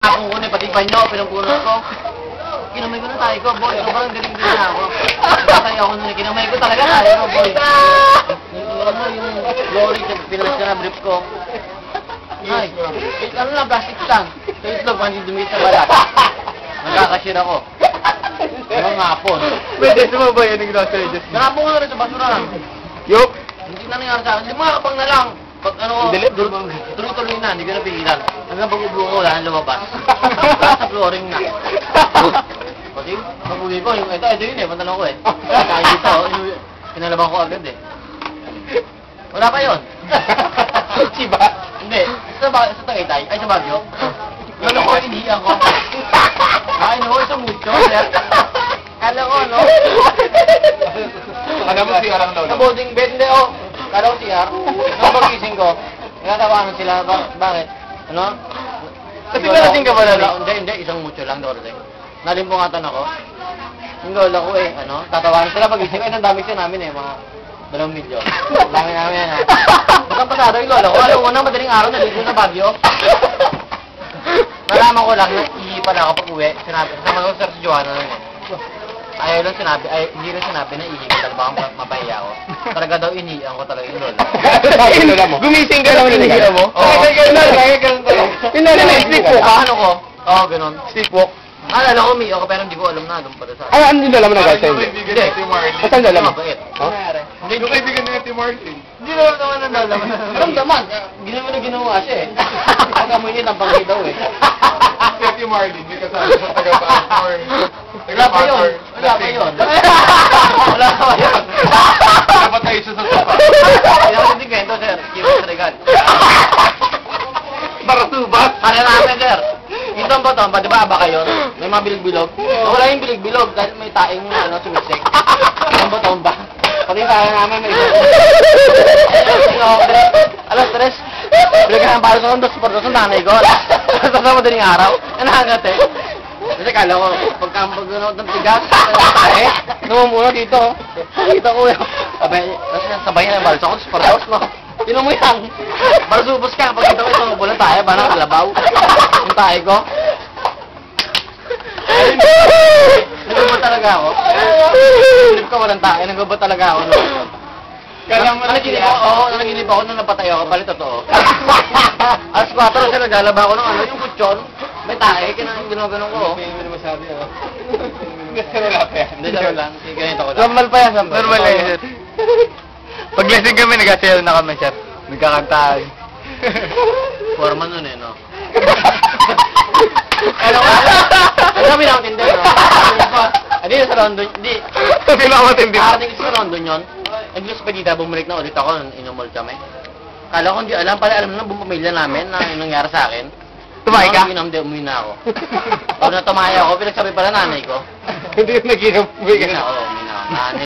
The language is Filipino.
Ako ko na pati panyo, pinagpunot ko. Kinamay ko na tayo ko, boy. Sobrang galing din na ako. Tatay ako nun, kinamay ko talaga tayo ko, boy. Yung glory, pinalas ka na brief ko. Ay, ano lang, plastic lang. So itlog, hindi dumit sa balat. Nagkakashare ako. Mga ngapon. Pwede, sumabay yan yung ginawa sa'yo, Diyos. Nangapon ko na rin sa basura lang. Yup! Hindi na nangyari sa akin. Mga kapang na lang. Pag ano, tuloy-tuloy na, hindi ko na pigilan. Hanggang pag-ubo ko, wala nang lumabas. Lahat sa flooring na. Kasi, pag-uwi ko, ito yun eh, pantalon ko eh. Kahit dito, pinalaban ko agad eh. Wala pa yun. Siba? Hindi, sa Tagaytay, ay sa Baguio. Ano ko, inihiyan ko. Ay, no, isa mucho, sir. Kala ko, no? Alam mo si Arang daw. Sa boarding bed, hindi, oh. Kala ko CR. Nung pagising ko, nagkatawanan sila. Bakit? Ano? Kasi nalasing ka ba na? Hindi, isang mucho lang daw. Nalimpungatan ako. Yung lola ko eh, ano? Tatawanan sila pagising ko. Ang dami siya namin eh, mga 2 milyon. Dami namin yan, ha? Bukang pasado yung lola ko. Alam mo na, madaling araw na dito sa Baguio. Nalaman ko lang na iipan ako pag uwi. Sinabi, sama ko sa Joanna nun eh. Ayaw lang sinabi, hindi lang sinabi na ihi ko talaga, baka mapahiya ako. Talaga daw inihiyan ko talaga yung lola. Yung lola mo? Gumising ka lang inihiyan mo? Oo. Yung lola mo, sleepwalk ka? Ano ko? Oo, ganun. Sleepwalk? Alala ko, umiiyak ako pero hindi ko alam na doon pala sa akin. Ano yung lola mo nag-gawin sa'yo? Hindi. Saan lola mo? Mabait. Hindi, yung kaibigan niya si Martin. Hindi naman naman ang lola mo. Ramdaman, ginawa na ginawa siya eh. Ang amoy niya, tampangay daw eh. Si Martin, may kasama sa taga-pastor. Wala pa yun. Wala pa yun. Wala pa yun. Napatay siya sa sopa. Hindi ako hindi kwento, sir. Kiwas sa regal. Barasubat. Ano namin, sir? Itong botong, di ba aba kayo? May mga bilig-bilog. Wala yung bilig-bilog dahil may taing ano, sumisik. Itong botong ba? Pati yung tayo namin may isip. Alas 3. Biligyan ng para sa kondos, por dos, nanay ko. Sa madaling araw. Nanahangat eh. Kasi kala ko, pagkambag ng tigas, namumuno dito. Dito ko yun. Sabay na yung balsa ko, sportos, no? Yun mo yan. Barsubos ka, pag ito ito, bulan tayo, parang kalabaw. Yung tayo ko. Nagubot talaga ako. Nagubot ka walang tayo, nagubot talaga ako. Nanaginip ako nung napatay ako, bali totoo. Alas 4 kasi naglalaba ako ng ano, yung kutsyon. May tae, ginaganon ko. Hindi mo masabi, ah. Kasi wala pa yan. Hindi, joke lang. Ganito ko lang. Normal pa yan, normal pa yan. Pag lasing kami, nag-asayaw na kami, sir. Nagkakantaan. Forma nun eh, no? Ano ka? Ano kami lang tindi, no? Hindi na sa London, hindi. Hindi na ako matindi. Arating sa London yun. Nag-Los Pedita, bumalik na ulit ako, inumol kami. Kala ko hindi alam, pala alam na buong pamilya namin na yung nangyari sa akin. Tumahay ka? Hindi, umuwi na ako. Pag natumaya ako, pinagsabi pala nanay ko. Hindi yung nag-inom. Umuwi na ako, umuwi na ako. Nanay